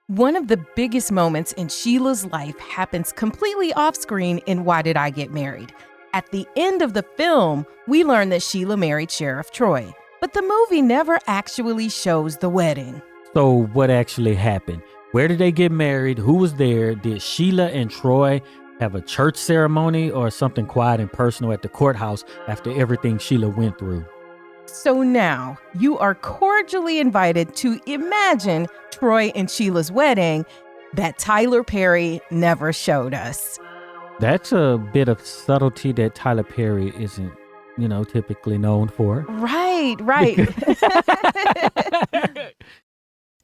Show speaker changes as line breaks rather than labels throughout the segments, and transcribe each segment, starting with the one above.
One of the biggest moments in Sheila's life happens completely off screen in Why Did I Get Married? At the end of the film, we learn that Sheila married Sheriff Troy, but the movie never actually shows the wedding.
So what actually happened? Where did they get married? Who was there? Did Sheila and Troy have a church ceremony or something quiet and personal at the courthouse after everything Sheila went through?
So now you are cordially invited to imagine Troy and Sheila's wedding that Tyler Perry never showed us.
That's a bit of subtlety that Tyler Perry isn't, typically known for.
Right.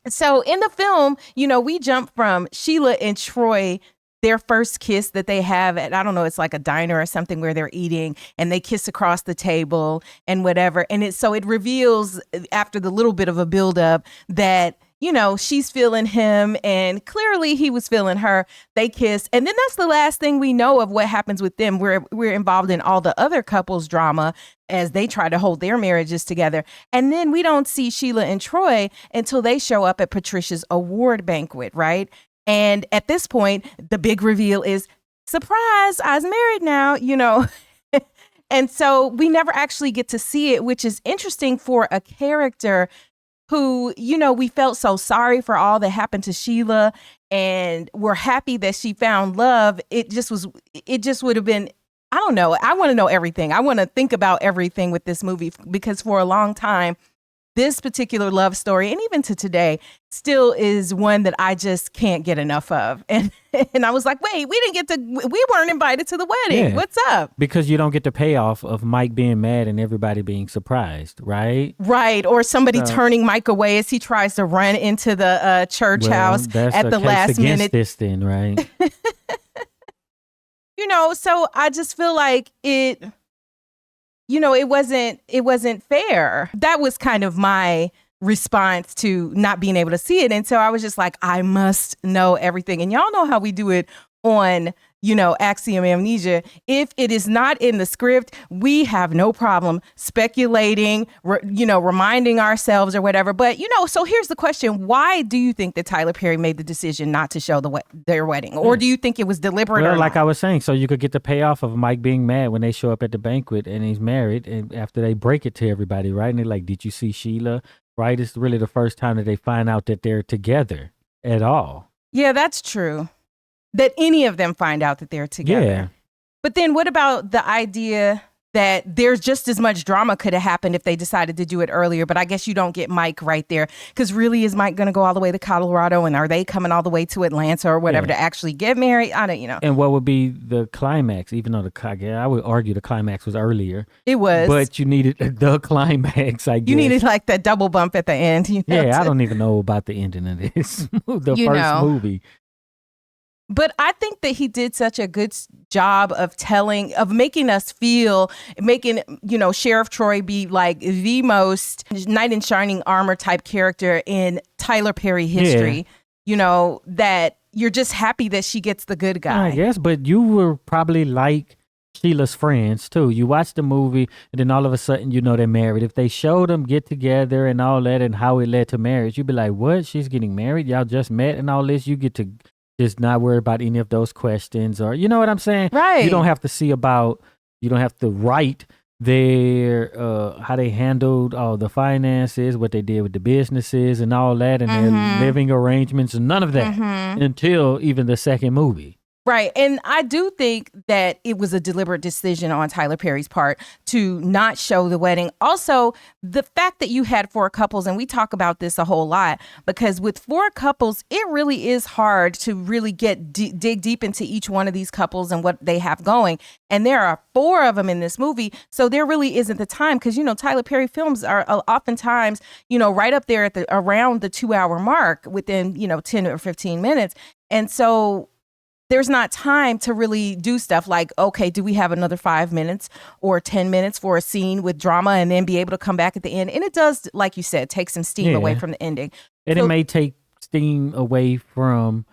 So in the film, we jump from Sheila and Troy, their first kiss that they have at, I don't know, it's like a diner or something where they're eating and they kiss across the table and whatever. And it reveals after the little bit of a buildup that, she's feeling him and clearly he was feeling her. They kiss. And then that's the last thing we know of what happens with them. We're involved in all the other couples drama as they try to hold their marriages together. And then we don't see Sheila and Troy until they show up at Patricia's award banquet, right? And at this point, the big reveal is, surprise, I was married now, And so we never actually get to see it, which is interesting for a character who, we felt so sorry for all that happened to Sheila and we're happy that she found love. It just would have been, I don't know. I want to know everything. I want to think about everything with this movie because for a long time, this particular love story, and even to today, still is one that I just can't get enough of. And I was like, wait, we weren't invited to the wedding. Yeah. What's up?
Because you don't get the payoff of Mike being mad and everybody being surprised, right?
Right. Or somebody turning Mike away as he tries to run into the church house at the last minute.
This then, right?
So I just feel like it wasn't fair. That was kind of my response to not being able to see it. And so I was just like, I must know everything. And y'all know how we do it on, Axiom Amnesia. If it is not in the script, we have no problem speculating, reminding ourselves or whatever. But, so here's the question. Why do you think that Tyler Perry made the decision not to show their wedding? Or do you think it was deliberate?
Well, like I was saying, so you could get the payoff of Mike being mad when they show up at the banquet and he's married. And after they break it to everybody, right? And they're like, did you see Sheila? Right? It's really the first time that they find out that they're together at all.
Yeah, that's true. That any of them find out that they're together.
Yeah.
But then what about the idea that there's just as much drama could have happened if they decided to do it earlier? But I guess you don't get Mike right there. Because really, is Mike going to go all the way to Colorado? And are they coming all the way to Atlanta or whatever to actually get married? I don't.
And what would be the climax? Even though I would argue the climax was earlier.
It was.
But you needed the climax, I guess.
You needed like that double bump at the end.
I don't even know about the ending of this. First movie.
But I think that he did such a good job of making us feel, Sheriff Troy be like the most knight in shining armor type character in Tyler Perry history. Yeah. That you're just happy that she gets the good guy.
Yes, but you were probably like Sheila's friends too. You watch the movie and then all of a sudden they're married. If they showed them get together and all that and how it led to marriage, you'd be like, what? She's getting married? Y'all just met and all this? You get to just not worry about any of those questions, or you know what I'm saying?
Right.
You don't have to write their how they handled all the finances, what they did with the businesses and all that, and their living arrangements, and none of that until even the second movie.
Right. And I do think that it was a deliberate decision on Tyler Perry's part to not show the wedding. Also, the fact that you had 4 couples, and we talk about this a whole lot, because with 4 couples, it really is hard to really dig deep into each one of these couples and what they have going. And there are 4 of them in this movie. So there really isn't the time because, Tyler Perry films are oftentimes, right up there at around the 2-hour mark within, 10 or 15 minutes. And so there's not time to really do stuff like, okay, do we have another 5 minutes or 10 minutes for a scene with drama and then be able to come back at the end? And it does, like you said, take some steam away from the ending.
And it may take steam away from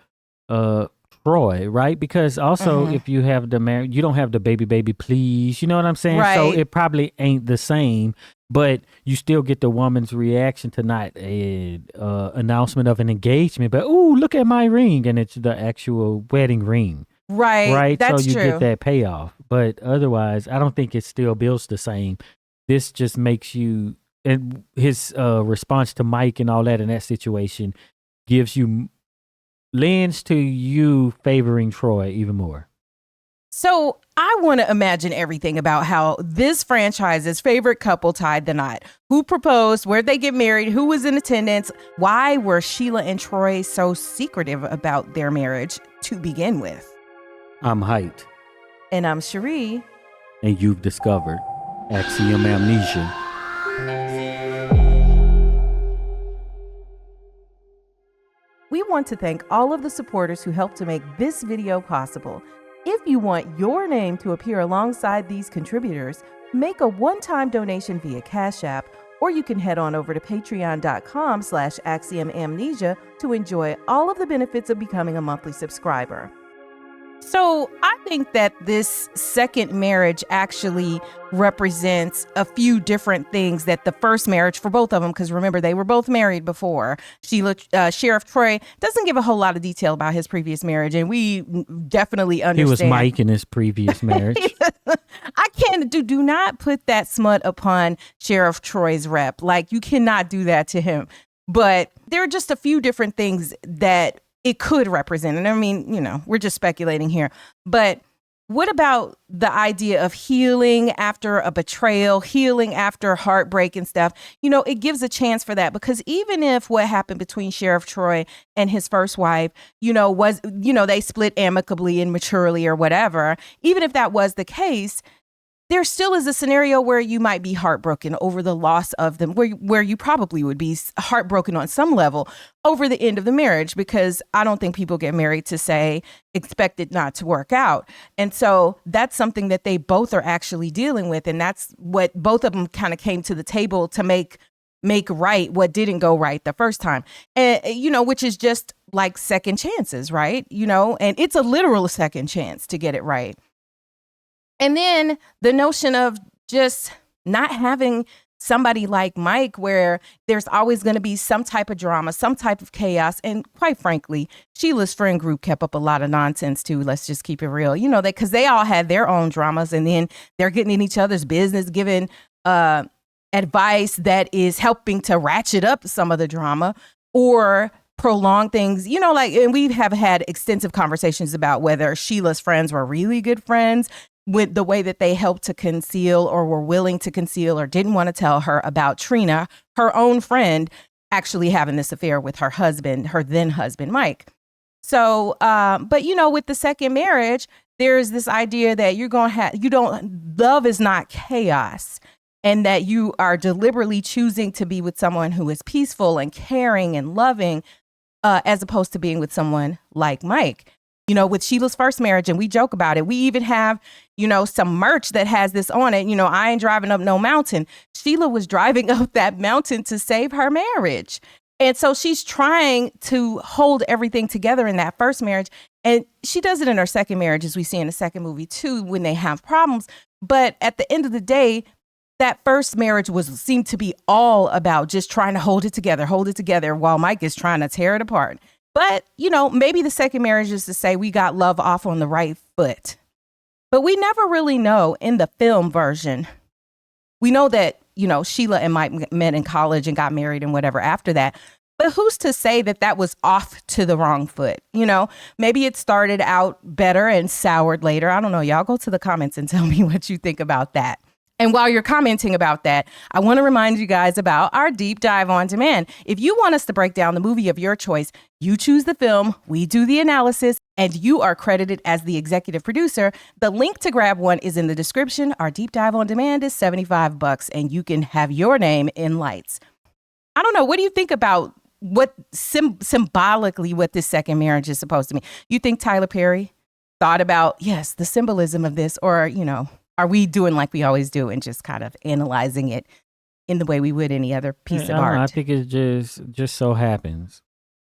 Troy, right? Because also if you have the marriage, you don't have the baby please. You know what I'm saying? So
Right.
it probably ain't the same, but you still get the woman's reaction to not a announcement of an engagement, but ooh, look at my ring, and it's the actual wedding ring,
Right.
right? So
That's
you get
true.
that payoff, but otherwise, I don't think it still builds the same. This just makes you, and his response to Mike and all that in that situation gives you, lends to you favoring Troy even more.
So I want to imagine everything about how this franchise's favorite couple tied the knot. Who proposed? Where'd they get married? Who was in attendance? Why were Sheila and Troy so secretive about their marriage to begin with?
I'm Heit.
And I'm Cheri.
And you've discovered Axiom Amnesia.
We want to thank all of the supporters who helped to make this video possible. If you want your name to appear alongside these contributors, make a one-time donation via Cash App, or you can head on over to patreon.com/axiomamnesia to enjoy all of the benefits of becoming a monthly subscriber. So I think that this second marriage actually represents a few different things that the first marriage for both of them, because remember, they were both married before. Sheriff Troy doesn't give a whole lot of detail about his previous marriage, and we definitely understand.
He was Mike in his previous marriage.
I can't do not put that smut upon Sheriff Troy's rep. Like, you cannot do that to him. But there are just a few different things that it could represent. And I mean, you know, we're just speculating here. But what about the idea of healing after a betrayal, healing after heartbreak and stuff? You know, it gives a chance for that, because even if what happened between Sheriff Troy and his first wife, you know, was, you know, they split amicably and maturely or whatever, even if that was the case, there still is a scenario where you might be heartbroken over the loss of them, where you probably would be heartbroken on some level over the end of the marriage, because I don't think people get married to say, expect it not to work out. And so that's something that they both are actually dealing with. And that's what both of them kind of came to the table to make right what didn't go right the first time. And, you know, which is just like second chances, right? You know, and it's a literal second chance to get it right. And then the notion of just not having somebody like Mike, where there's always going to be some type of drama, some type of chaos. And quite frankly, Sheila's friend group kept up a lot of nonsense too. Let's just keep it real. You know, because they all had their own dramas, and then they're getting in each other's business, giving advice that is helping to ratchet up some of the drama or prolong things, you know, like, and we have had extensive conversations about whether Sheila's friends were really good friends, with the way that they helped to conceal or were willing to conceal or didn't want to tell her about Trina, her own friend, actually having this affair with her husband, her then husband, Mike. So, but you know, with the second marriage, there's this idea that love is not chaos, and that you are deliberately choosing to be with someone who is peaceful and caring and loving, as opposed to being with someone like Mike. You know, with Sheila's first marriage, and we joke about it. We even have, you know, some merch that has this on it. You know, I ain't driving up no mountain. Sheila was driving up that mountain to save her marriage. And so she's trying to hold everything together in that first marriage. And she does it in her second marriage, as we see in the second movie too, when they have problems. But at the end of the day, that first marriage seemed to be all about just trying to hold it together while Mike is trying to tear it apart. But, you know, maybe the second marriage is to say we got love off on the right foot. But we never really know in the film version. We know that, you know, Sheila and Mike met in college and got married and whatever after that. But who's to say that that was off to the wrong foot? You know, maybe it started out better and soured later. I don't know. Y'all go to the comments and tell me what you think about that. And while you're commenting about that, I want to remind you guys about our deep dive on demand. If you want us to break down the movie of your choice, you choose the film, we do the analysis, and you are credited as the executive producer. The link to grab one is in the description. Our deep dive on demand is $75, and you can have your name in lights. I don't know. What do you think about what symbolically what this second marriage is supposed to mean? You think Tyler Perry thought about, yes, the symbolism of this, or, you know, are we doing like we always do and just kind of analyzing it in the way we would any other piece of art?
I think it just so happens,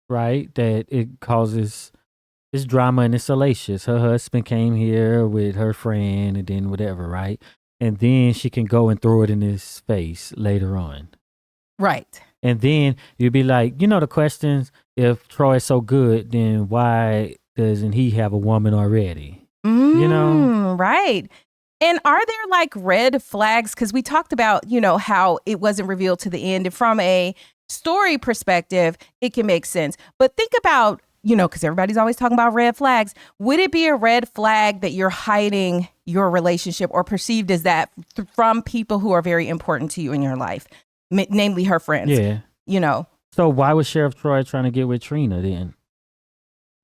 right, that it causes It's drama and it's salacious. Her husband came here with her friend and then whatever, right? And then she can go and throw it in his face later on.
Right.
And then you'd be like, the questions, if Troy is so good, then why doesn't he have a woman already?
Right. And are there like red flags? Because we talked about, how it wasn't revealed to the end. And from a story perspective, it can make sense. But think about, because everybody's always talking about red flags. Would it be a red flag that you're hiding your relationship or perceived as that from people who are very important to you in your life, namely her friends?
Yeah. So why was Sheriff Troy trying to get with Trina then?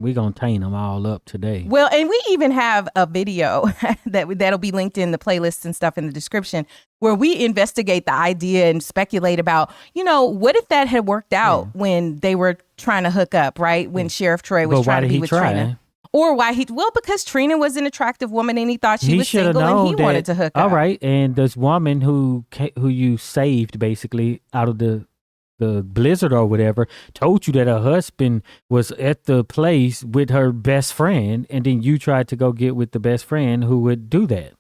We're going to taint them all up today.
Well, and we even have a video that'll be linked in the playlists and stuff in the description where we investigate the idea and speculate about, what if that had worked out when they were trying to hook up, right? When Sheriff Troy was trying to be with Trina. Or because Trina was an attractive woman and he thought she was single and he wanted to hook up.
All right. And this woman who you saved basically out of the blizzard or whatever told you that her husband was at the place with her best friend, and then you tried to go get with the best friend who would do that.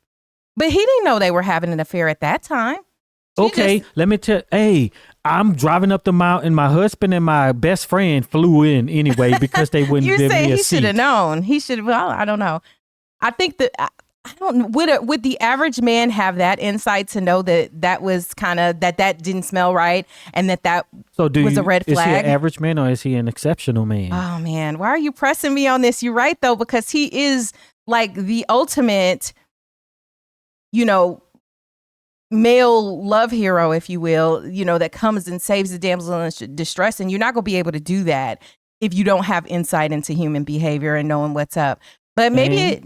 But he didn't know they were having an affair at that time.
Let me tell. Hey, I'm driving up the mountain. My husband and my best friend flew in anyway because they wouldn't give me a seat.
He should have known. He should have. Well, I don't know. I think that. I don't. Would the average man have that insight to know that was kind of that didn't smell right and that was a red flag?
Is he an average man or is he an exceptional man?
Oh man, why are you pressing me on this? You're right though, because he is like the ultimate, male love hero, if you will. That comes and saves the damsel in distress, and you're not gonna be able to do that if you don't have insight into human behavior and knowing what's up. But maybe,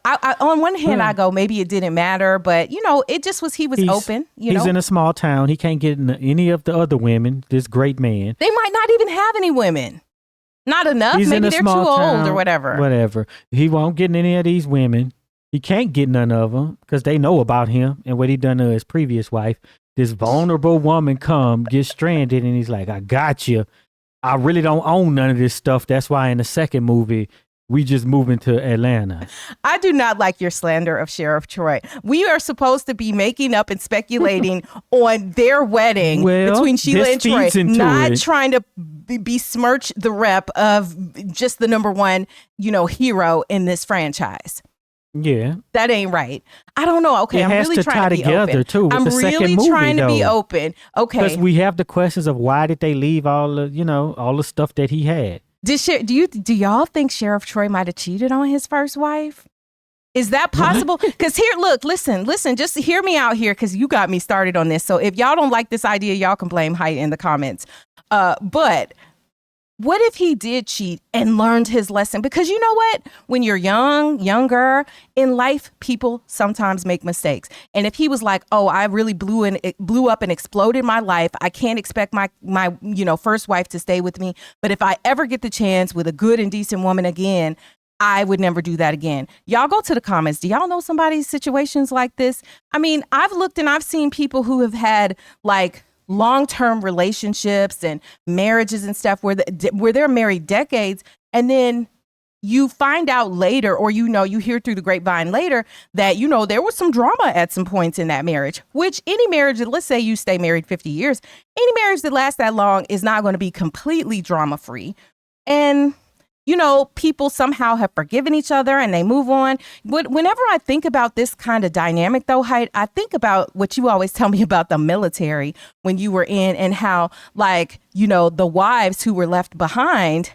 I on one hand, I go, maybe it didn't matter. But, it just was, he was open.
He's in a small town. He can't get any of the other women, this great man.
They might not even have any women. Not enough. Maybe they're too old or whatever.
Whatever. He won't get any of these women. He can't get none of them because they know about him and what he done to his previous wife. This vulnerable woman gets stranded, and he's like, I got you. I really don't own none of this stuff. That's why in the second movie, we just moving to Atlanta.
I do not like your slander of Sheriff Troy. We are supposed to be making up and speculating on their wedding between Sheila and Troy, not trying to besmirch the rep of just the number one, hero in this franchise.
Yeah.
That ain't right. I don't know. Okay, I'm really trying to be open.
Too,
I'm really trying to be open. Okay.
Because we have the questions of why did they leave all the stuff that he had.
Do y'all think Sheriff Troy might have cheated on his first wife? Is that possible? Because listen, just hear me out here because you got me started on this. So if y'all don't like this idea, y'all can blame Heit in the comments. But what if he did cheat and learned his lesson? Because you know what? When you're younger in life, people sometimes make mistakes. And if he was like, oh, I really blew up and exploded my life. I can't expect my first wife to stay with me. But if I ever get the chance with a good and decent woman again, I would never do that again. Y'all go to the comments. Do y'all know somebody's situations like this? I mean, I've looked and I've seen people who have had like long-term relationships and marriages and stuff where they're married decades, and then you find out later, or you hear through the grapevine later that there was some drama at some points in that marriage. Which any marriage, let's say you stay married 50 years, any marriage that lasts that long is not going to be completely drama-free. And people somehow have forgiven each other and they move on. But whenever I think about this kind of dynamic, though, Heit, I think about what you always tell me about the military when you were in, and how, the wives who were left behind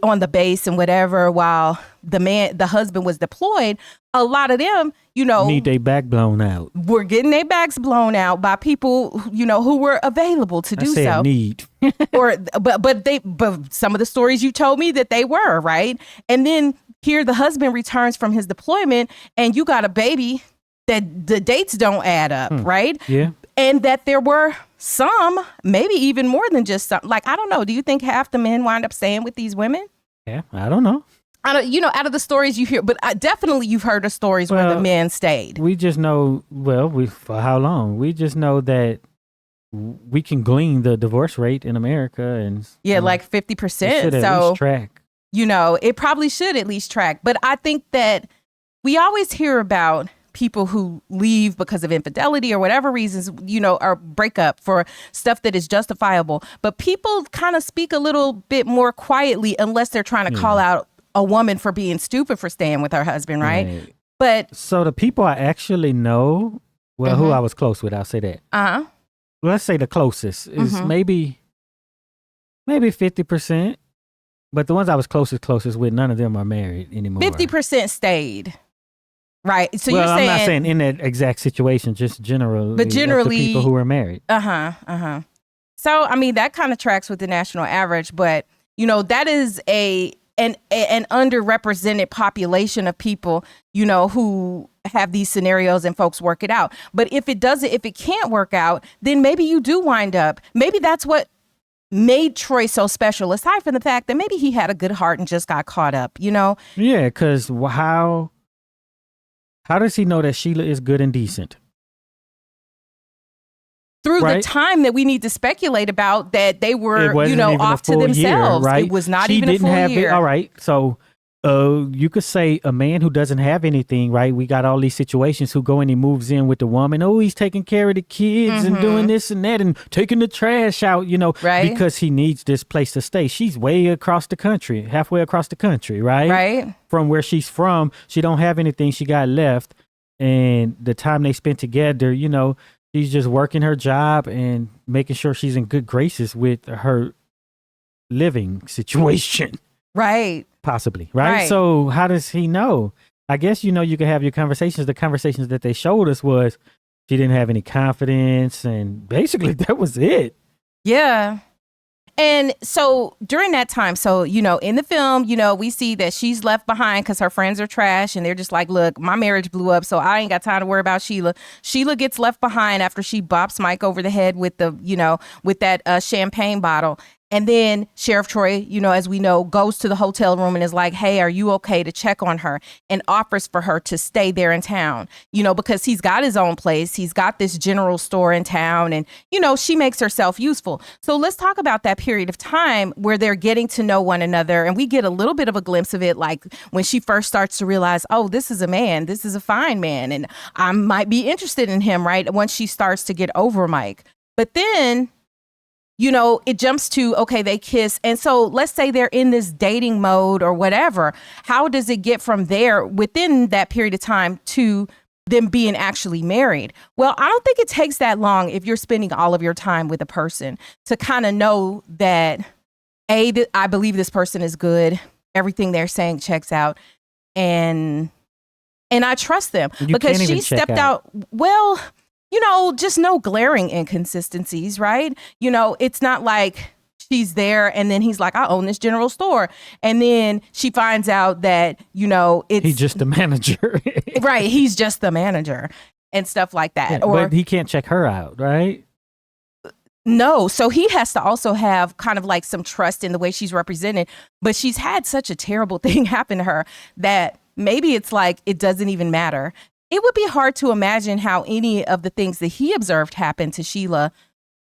on the base and whatever, while the husband was deployed, a lot of them,
need their back blown out.
Were getting their backs blown out by people, who were available to do so.
Need.
but some of the stories you told me that they were, right? And then here the husband returns from his deployment and you got a baby that the dates don't add up, right?
Yeah.
And that there were some, maybe even more than just some, I don't know. Do you think half the men wind up staying with these women?
Yeah, I don't know.
Out of the stories you hear, but definitely you've heard of stories where the men stayed.
We just know, for how long? We just know that we can glean the divorce rate in America, and
like 50%.
So track.
it probably should at least track. But I think that we always hear about people who leave because of infidelity or whatever reasons, or break up for stuff that is justifiable. But people kind of speak a little bit more quietly unless they're trying to call out a woman for being stupid for staying with her husband, right? But
so the people I actually know, who I was close with, I'll say that. Let's say the closest is maybe 50%. But the ones I was closest with, none of them are married anymore.
50% stayed. Right. So
well,
you're saying,
I'm not saying in that exact situation, just generally.
But generally,
the people who are married.
So, I mean, that kind of tracks with the national average, but that is an underrepresented population of people, who have these scenarios and folks work it out. But if it can't work out, then maybe you do wind up. Maybe that's what made Troy so special, aside from the fact that maybe he had a good heart and just got caught up, Yeah,
because how does he know that Sheila is good and decent?
Through the time that we need to speculate about that they were, off to themselves.
Year, right?
It was not even a full year.
All right. So you could say a man who doesn't have anything, right? We got all these situations who go and he moves in with the woman. Oh, he's taking care of the kids and doing this and that and taking the trash out,
right?
Because he needs this place to stay. She's way across the country, halfway across the country, right?
Right.
From where she's from, she don't have anything. She got left. And the time they spent together, she's just working her job and making sure she's in good graces with her living situation.
Right.
Possibly. Right. So how does he know? I guess, you can have your conversations. The conversations that they showed us was she didn't have any confidence. And basically that was it.
Yeah. And so during that time, in the film, we see that she's left behind because her friends are trash and they're just like, look, my marriage blew up, so I ain't got time to worry about Sheila. Sheila gets left behind after she bops Mike over the head with with that champagne bottle. And then Sheriff Troy, as we know, goes to the hotel room and is like, hey, are you okay to check on her? And offers for her to stay there in town, because he's got his own place. He's got this general store in town and, she makes herself useful. So let's talk about that period of time where they're getting to know one another. And we get a little bit of a glimpse of it, like when she first starts to realize, oh, this is a man. This is a fine man. And I might be interested in him, right? Once she starts to get over Mike. But then it jumps to, okay, they kiss. And so let's say they're in this dating mode or whatever. How does it get from there within that period of time to them being actually married? Well, I don't think it takes that long if you're spending all of your time with a person to kind of know that, I believe this person is good. Everything they're saying checks out. And I trust them because she stepped out. Well, just no glaring inconsistencies, right? It's not like she's there and then he's like, I own this general store. And then she finds out that,
he's just the manager.
Right. He's just the manager and stuff like that.
Yeah, but he can't check her out, right?
No. So he has to also have kind of like some trust in the way she's represented. But she's had such a terrible thing happen to her that maybe it's like it doesn't even matter. It would be hard to imagine how any of the things that he observed happen to Sheila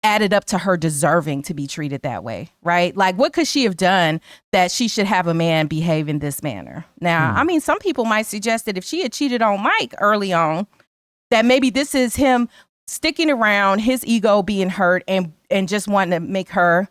added up to her deserving to be treated that way, right? Like, what could she have done that she should have a man behave in this manner? Now, I mean, some people might suggest that if she had cheated on Mike early on, that maybe this is him sticking around, his ego being hurt, and just wanting to make her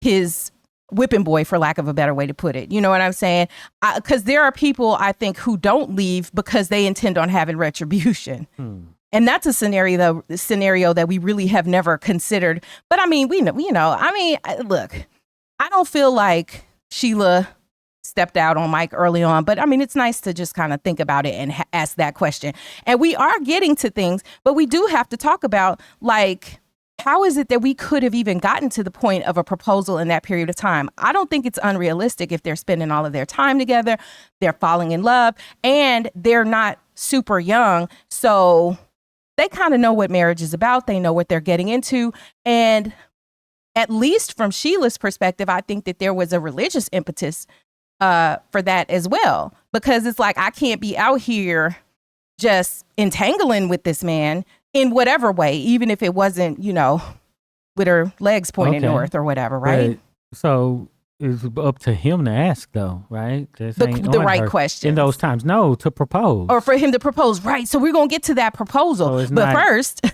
his whipping boy, for lack of a better way to put it. You know what I'm saying? Because there are people, I think, who don't leave because they intend on having retribution. And that's a scenario that we really have never considered. But I mean, we know, look, I don't feel like Sheila stepped out on Mike early on, but I mean, it's nice to just kind of think about it and ask that question. And we are getting to things, but we do have to talk about, like, how is it that we could have even gotten to the point of a proposal in that period of time? I don't think it's unrealistic if they're spending all of their time together, they're falling in love, and they're not super young. So they kind of know what marriage is about. They know what they're getting into. And at least from Sheila's perspective, I think that there was a religious impetus for that as well. Because it's like, I can't be out here just entangling with this man in whatever way, even if it wasn't, with her legs pointing north or whatever, right?
So it's up to him to ask, though, right? This
The,
ain't
the
on
right
her
question.
in those times. No, to propose.
Or for him to propose. Right. So we're going to get to that proposal.
So it's
but
not-
first,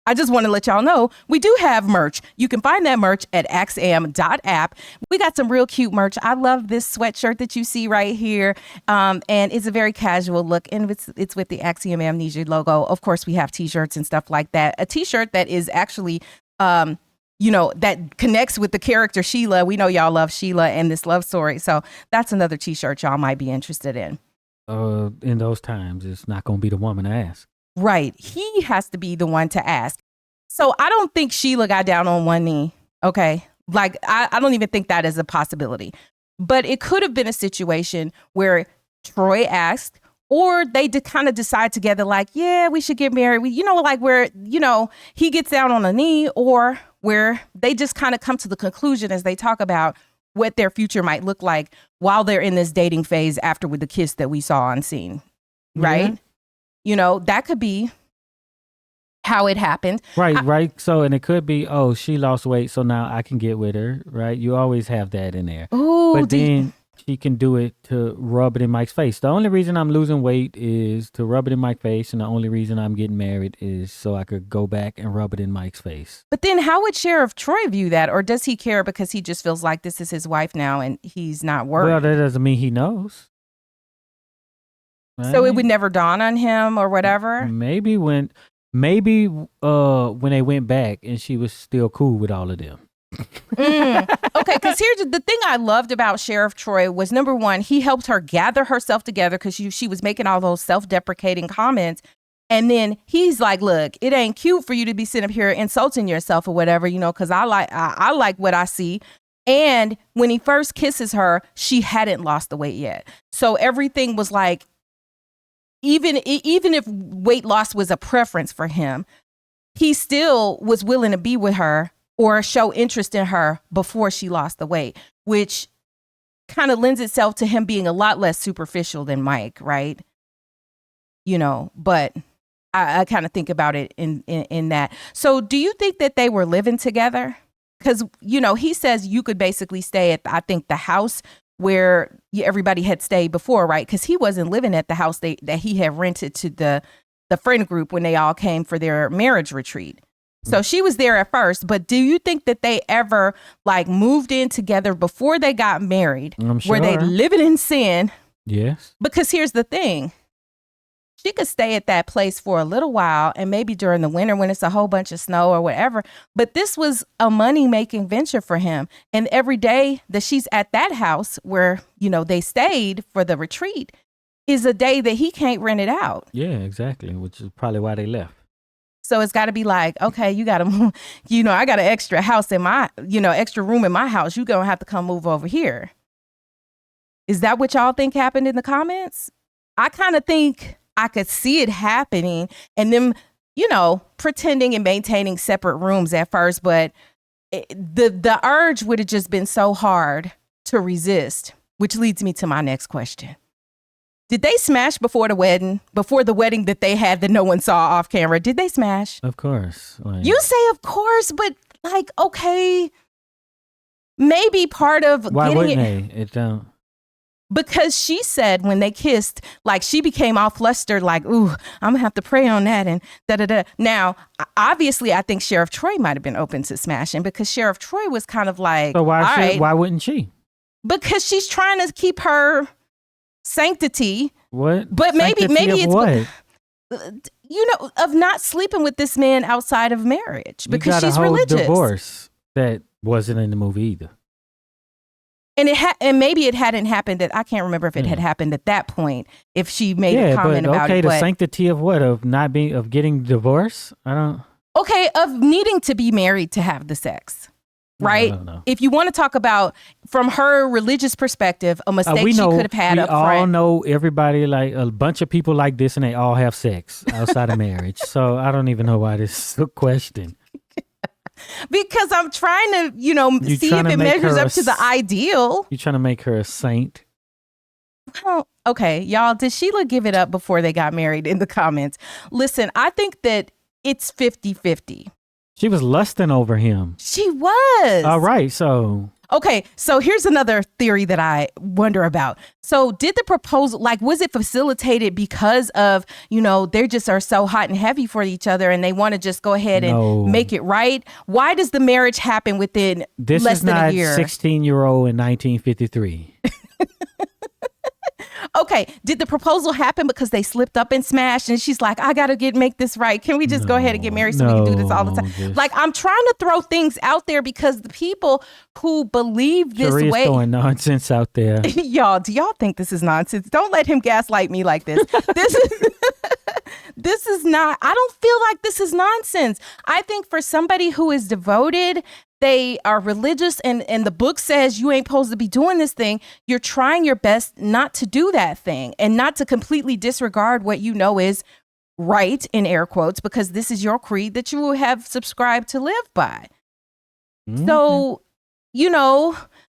I just want to let y'all know we do have merch. You can find that merch at axiom.app. We got some real cute merch. I love this sweatshirt that you see right here. And it's a very casual look. And it's with the Axiom Amnesia logo. Of course, we have t-shirts and stuff like that. A t-shirt that is actually, that connects with the character Sheila. We know y'all love Sheila and this love story. So that's another t-shirt y'all might be interested in.
In those times, it's not going to be the woman to ask.
Right. He has to be the one to ask. So I don't think Sheila got down on one knee. Okay. Like, I don't even think that is a possibility. But it could have been a situation where Troy asked, or they kind of decide together, like, yeah, we should get married. Where, he gets down on a knee, or where they just kind of come to the conclusion as they talk about what their future might look like while they're in this dating phase after with the kiss that we saw on scene. Right.
Yeah.
That could be how it happened.
Right. So, and it could be, oh, she lost weight, so now I can get with her, right? You always have that in there.
Ooh,
but then she can do it to rub it in Mike's face. The only reason I'm losing weight is to rub it in Mike's face, and the only reason I'm getting married is so I could go back and rub it in Mike's face.
But then how would Sheriff Troy view that? Or does he care because he just feels like this is his wife now and he's not worried?
Well, that doesn't mean he knows.
So it would never dawn on him or whatever?
Maybe when they went back and she was still cool with all of them.
Okay, because here's the thing I loved about Sheriff Troy was, number one, he helped her gather herself together because she was making all those self-deprecating comments. And then he's like, look, it ain't cute for you to be sitting up here insulting yourself or whatever, because I like what I see. And when he first kisses her, she hadn't lost the weight yet. So everything was like, even if weight loss was a preference for him, he still was willing to be with her or show interest in her before she lost the weight, which kind of lends itself to him being a lot less superficial than Mike, right? But I kind of think about it in that. So do you think that they were living together? Because, he says you could basically stay at, I think, the house where everybody had stayed before, right? Because he wasn't living at the house that he had rented to the friend group when they all came for their marriage retreat. So she was there at first, but do you think that they ever moved in together before they got married?
I'm sure.
Were they living in sin?
Yes.
Because here's the thing. She could stay at that place for a little while and maybe during the winter when it's a whole bunch of snow or whatever. But this was a money-making venture for him. And every day that she's at that house where, they stayed for the retreat is a day that he can't rent it out.
Yeah, exactly, which is probably why they left.
So it's got to be like, okay, you got to move, I got an extra house in my, extra room in my house. You're going to have to come move over here. Is that what y'all think happened in the comments? I kind of think I could see it happening and them, pretending and maintaining separate rooms at first. But the urge would have just been so hard to resist, which leads me to my next question. Did they smash before the wedding that they had that no one saw off camera? Did they smash?
Of course.
You say of course, but okay, maybe part of
why
getting
wouldn't they? It don't.
Because she said when they kissed, she became all flustered, ooh, I'm gonna have to pray on that and da-da-da. Now, obviously, I think Sheriff Troy might have been open to smashing because Sheriff Troy was kind of like,
so why wouldn't she?
Because she's trying to keep her sanctity.
What?
But maybe it's
what?
Of not sleeping with this man outside of marriage because
you got
she's
a whole
religious.
Divorce that wasn't in the movie either.
And maybe it hadn't happened I can't remember if it had happened at that point. If she made a comment about it,
the sanctity of what? Of getting divorced? I don't.
Okay, of needing to be married to have the sex, right?
No.
If you want to talk about from her religious perspective, a mistake she could have had up front.
We all know everybody, a bunch of people like this, and they all have sex outside of marriage. So I don't even know why this is a question.
Because I'm trying to, see if it measures up to the ideal.
You're trying to make her a saint.
Well, okay, y'all, did Sheila give it up before they got married in the comments? Listen, I think that it's 50-50.
She was lusting over him.
She was.
All right, so.
Okay, so here's another theory that I wonder about. So did the proposal, like, was it facilitated because of, they just are so hot and heavy for each other and they want to just go ahead
No.
and make it right? Why does the marriage happen within less than a year?
This is not 16-year-old in 1953.
Okay, did the proposal happen because they slipped up and smashed and she's like, I gotta make this right. Can we just go ahead and get married so we can do this all the time? Like, I'm trying to throw things out there because the people who believe this
Cheri's
way,
throwing nonsense out there.
y'all, do y'all think this is nonsense? Don't let him gaslight me like this. This is not, I don't feel like this is nonsense. I think for somebody who is devoted, they are religious, and the book says you ain't supposed to be doing this thing. You're trying your best not to do that thing and not to completely disregard what you know is right, in air quotes, because this is your creed that you have subscribed to live by. Mm-hmm. So,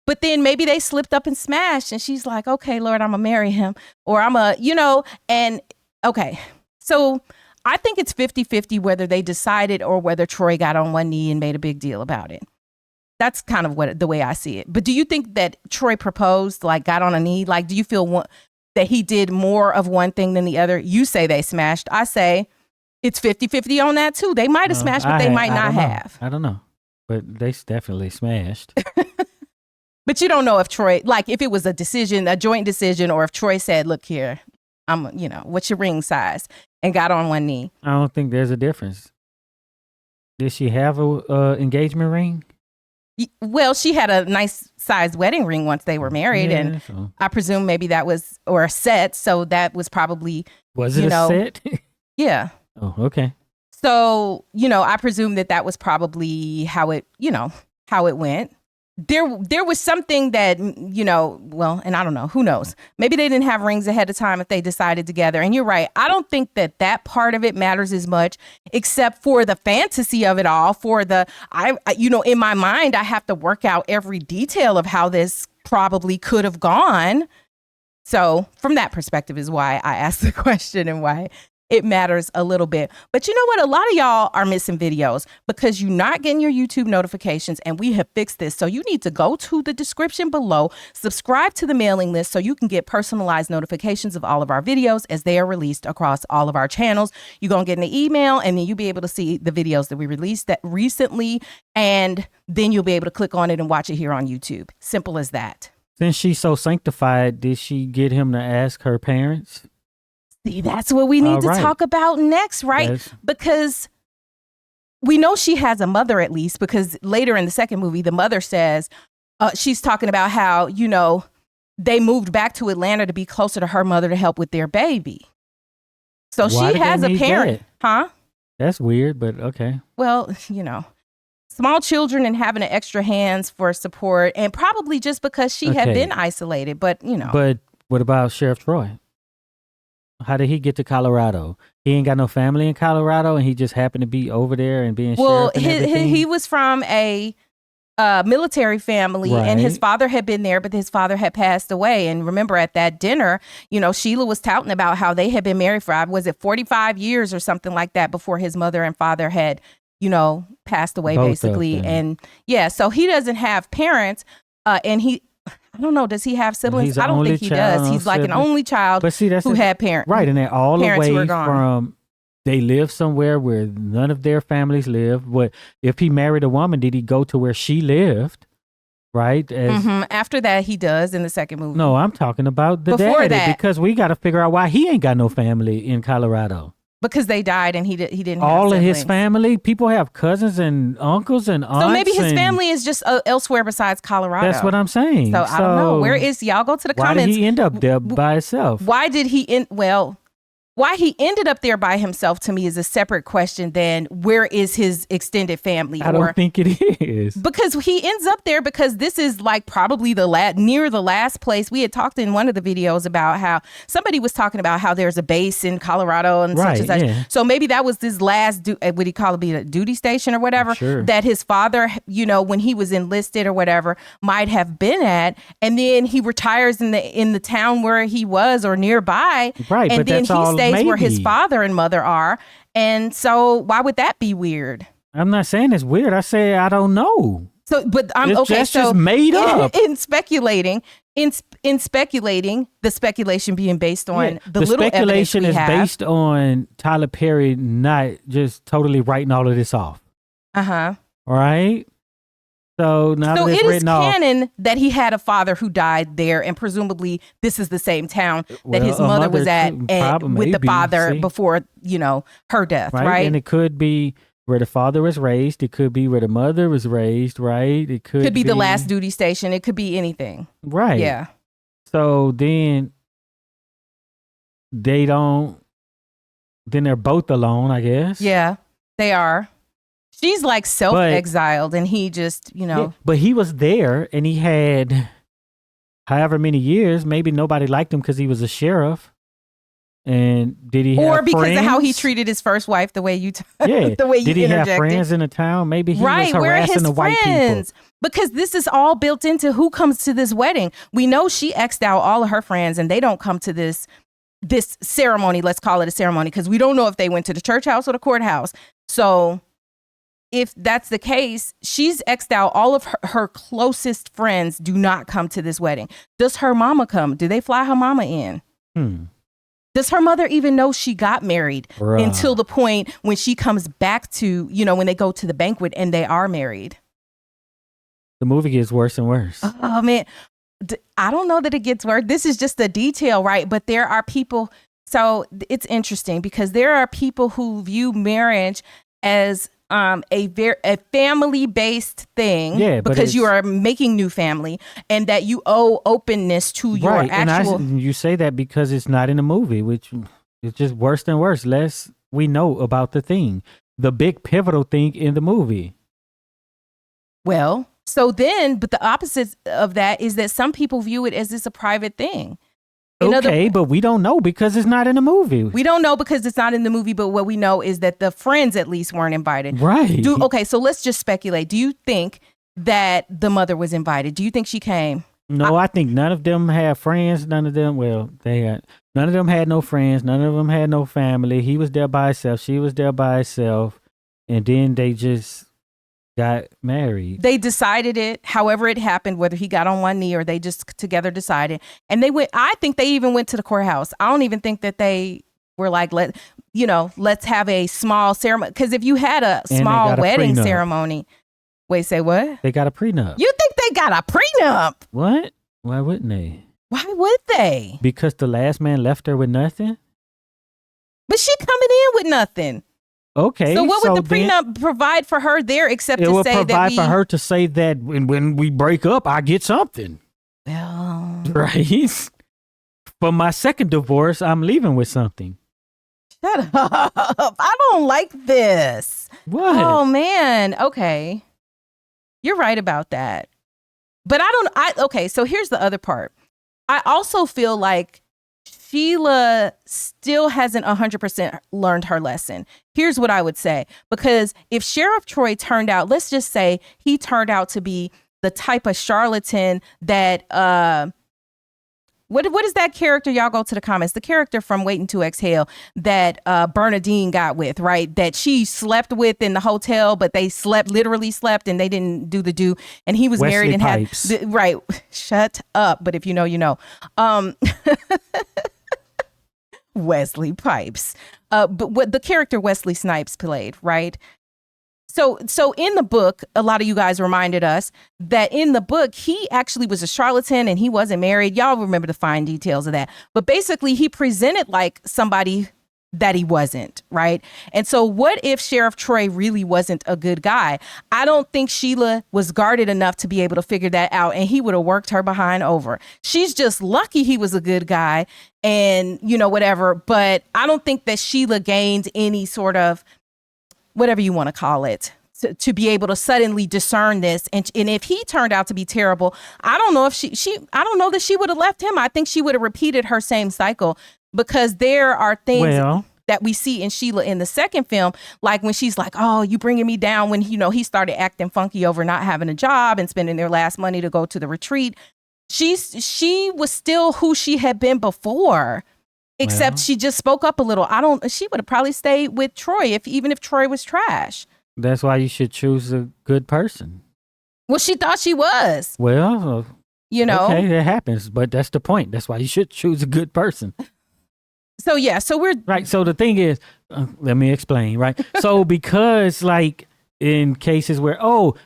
but then maybe they slipped up and smashed and she's like, okay, Lord, I'm gonna marry him, or and okay. So I think it's 50-50 whether they decided or whether Troy got on one knee and made a big deal about it. That's kind of the way I see it. But do you think that Troy proposed, like got on a knee? Like, do you feel that he did more of one thing than the other? You say they smashed. I say it's 50-50 on that too. They might have smashed, but they might not have.
I don't know. But they definitely smashed.
But you don't know if Troy, like if it was a joint decision, or if Troy said, look here, what's your ring size? And got on one knee.
I don't think there's a difference. Did she have a engagement ring?
Well, she had a nice sized wedding ring once they were married, and so I presume maybe that was, or a set. So that was probably,
was it a set?
Yeah.
Oh, okay.
So, I presume that was probably how it went. There was something that, well, and I don't know, who knows? Maybe they didn't have rings ahead of time if they decided together. And you're right. I don't think that part of it matters as much, except for the fantasy of it all. In my mind, I have to work out every detail of how this probably could have gone. So from that perspective is why I asked the question and why it matters a little bit. But you know what? A lot of y'all are missing videos because you're not getting your YouTube notifications, and we have fixed this. So you need to go to the description below, subscribe to the mailing list so you can get personalized notifications of all of our videos as they are released across all of our channels. You're going to get an email, and then you'll be able to see the videos that we released that recently, and then you'll be able to click on it and watch it here on YouTube. Simple as that.
Since she's so sanctified, did she get him to ask her parents?
See, that's what we need to talk about next, right? Yes. Because we know she has a mother, at least, because later in the second movie, the mother says, she's talking about how, they moved back to Atlanta to be closer to her mother to help with their baby. So
why
she has a parent. Huh?
That's weird, but okay.
Well, small children and having an extra hands for support, and probably just because she had been isolated, but.
But what about Sheriff Troy? How did he get to Colorado? He ain't got no family in Colorado, and he just happened to be over there and being sheriff and everything?
He was from a military family, right. And his father had been there, but his father had passed away. And remember, at that dinner, Sheila was touting about how they had been married for, 45 years or something like that before his mother and father had, passed away, both basically. And yeah, so he doesn't have parents, and I don't know. Does he have siblings? I don't think he does. He's like an only child who had parents.
Right, and they're all away from, they live somewhere where none of their families live. But if he married a woman, did he go to where she lived? Right?
After that, he does in the second movie.
No, I'm talking about the daddy, because we got to figure out why he ain't got no family in Colorado.
Because they died and he didn't have
all
siblings.
Of his family. People have cousins and uncles and aunts.
So maybe his family is just elsewhere besides Colorado.
That's what I'm saying.
So I don't know. Where is, y'all go to the comments.
Why did he end up there by himself?
Why did he why he ended up there by himself, to me, is a separate question than where is his extended family.
I don't think it is.
Because he ends up there because this is like probably near the last place. We had talked in one of the videos about how somebody was talking about how there's a base in Colorado and such and such. Yeah. So maybe that was this last, what he called it, a duty station or whatever, that his father, when he was enlisted or whatever, might have been at. And then he retires in the town where he was or nearby.
Right,
and
but
then
that's all.
Stays where his father and mother are. And so why would that be weird?
I'm not saying it's weird. I say I don't know.
So, but I'm okay.
That's
So
just made up.
in speculating, the speculation being based on the little
speculation
evidence we
is
have.
based on Tyler Perry not just totally writing all of this off.
Uh-huh.
All right. So now
So
that it's
it is
written off,
canon that he had a father who died there, and presumably this is the same town that his
a
mother was
mother
at
too,
and with the
maybe,
father
see?
before, her death, right?
And it could be where the father was raised. It could be where the mother was raised, right? It
Could be the last duty station. It could be anything.
Right.
Yeah.
So then then they're both alone, I guess.
Yeah, they are. She's like self-exiled and he just,
Yeah, but he was there and he had however many years. Maybe nobody liked him because he was a sheriff. And did he have
or because
friends?
of how he treated his first wife, the way you
Yeah.
the way you
Did he
interjected.
have friends in the town? Maybe he was
Where are
harassing
his
the white people.
friends? Because this is all built into who comes to this wedding. We know she X'd out all of her friends and they don't come to this ceremony. Let's call it a ceremony because we don't know if they went to the church house or the courthouse. So if that's the case, she's X'd out all of her closest friends do not come to this wedding. Does her mama come? Do they fly her mama in? Does her mother even know she got married until the point when she comes back to, when they go to the banquet and they are married?
The movie gets worse and worse.
Oh, man. I don't know that it gets worse. This is just the detail, right? But there are people. So it's interesting because there are people who view marriage as a family-based thing because you are making new family and that you owe openness to your actual.
And you say that because it's not in the movie, which is just worse than worse. Less we know about the thing, the big pivotal thing in the movie.
Well, so then, but the opposite of that is that some people view it as it's a private thing.
But we don't know because it's not in the movie.
We don't know because it's not in the movie, but what we know is that the friends at least weren't invited.
Right.
So let's just speculate. Do you think that the mother was invited? Do you think she came?
No, I think none of them had friends. None of them had no friends. None of them had no family. He was there by himself. She was there by herself. And then they just got married.
They decided it, however it happened, whether he got on one knee or they just together decided. And they went, I think they even went to the courthouse. I don't even think that they were like, let's have a small ceremony. Because if you had a small wedding ceremony, say what?
They got a prenup.
You think they got a prenup?
What? Why wouldn't they?
Why would they?
Because the last man left her with nothing?
But she coming in with nothing.
Okay.
So what would the prenup provide for her there except to say that
it would provide for her to say that when we break up, I get something.
Well.
Right? For my second divorce, I'm leaving with something.
Shut up. I don't like this.
What?
Oh, man. Okay. You're right about that. But okay, so here's the other part. I also feel like Sheila still hasn't 100% learned her lesson. Here's what I would say. Because if Sheriff Troy turned out, let's just say he turned out to be the type of charlatan that, what is that character? Y'all go to the comments. The character from Waiting to Exhale that Bernadine got with, right? That she slept with in the hotel, but they literally slept and they didn't do the do. And he was
Wesley
married and
Pipes.
had, right. Shut up. But if you know, you know. Wesley Pipes. But what the character Wesley Snipes played, right? So in the book, a lot of you guys reminded us that in the book, he actually was a charlatan and he wasn't married. Y'all remember the fine details of that. But basically, he presented like somebody that he wasn't, right? And so what if Sheriff Troy really wasn't a good guy? I don't think Sheila was guarded enough to be able to figure that out, and he would have worked her behind over. She's just lucky he was a good guy and, whatever. But I don't think that Sheila gained any sort of, whatever you want to call it, to be able to suddenly discern this. And if he turned out to be terrible, I don't know if I don't know that she would have left him. I think she would have repeated her same cycle, because there are things that we see in Sheila in the second film, like when she's like, oh, you bringing me down, when, he started acting funky over not having a job and spending their last money to go to the retreat. She was still who she had been before. Except she just spoke up a little. She would have probably stayed with Troy even if Troy was trash.
That's why you should choose a good person.
Well, she thought she was,
Well,
you know?
okay, that happens, but that's the point. That's why you should choose a good person.
So, yeah, so we're...
Right, so the thing is, let me explain, right? So because, like, in cases where,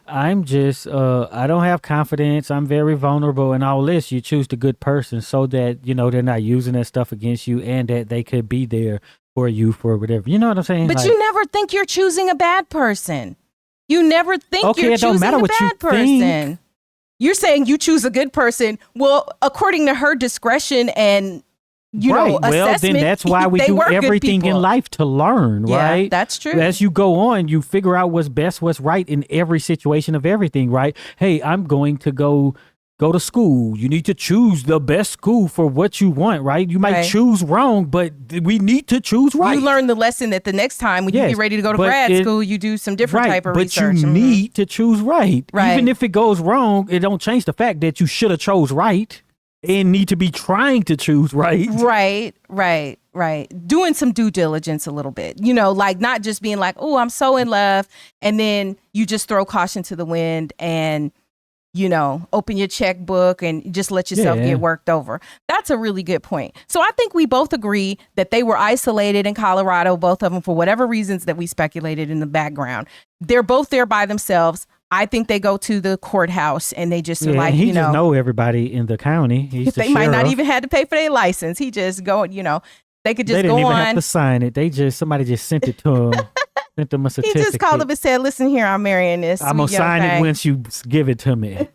I'm just, I don't have confidence, I'm very vulnerable and all this, you choose the good person so that, they're not using that stuff against you and that they could be there for you for whatever. You know what I'm saying?
But you never think you're choosing a bad person. You never think you're
it don't
choosing
matter
a
what you
bad person.
think.
You're saying you choose a good person. Well, according to her discretion and,
well,
assessment,
then that's why we do everything in life to learn, right?
Yeah, that's true.
As you go on, you figure out what's best, what's right in every situation of everything, right? Hey, I'm going to go to school. You need to choose the best school for what you want, right? You might choose wrong, but we need to choose right.
You learn the lesson that the next time when you get ready to go to grad school, you do some different type of research.
But you need to choose right.
Right.
Even if it goes wrong, it don't change the fact that you should have chose right and need to be trying to choose right.
Right. Doing some due diligence a little bit, like not just being like, oh, I'm so in love. And then you just throw caution to the wind and, open your checkbook and just let yourself get worked over. That's a really good point. So I think we both agree that they were isolated in Colorado, both of them, for whatever reasons that we speculated in the background. They're both there by themselves. I think they go to the courthouse and they just are like,
he just know everybody in the county. He's the
they might not even have to pay for their license. He just go, they could just
they didn't
go
even
on.
have to sign it. Somebody just sent it to him. Sent them a certificate.
He just called up and said, listen here, I'm marrying this.
I'm going to sign it once you give it to me.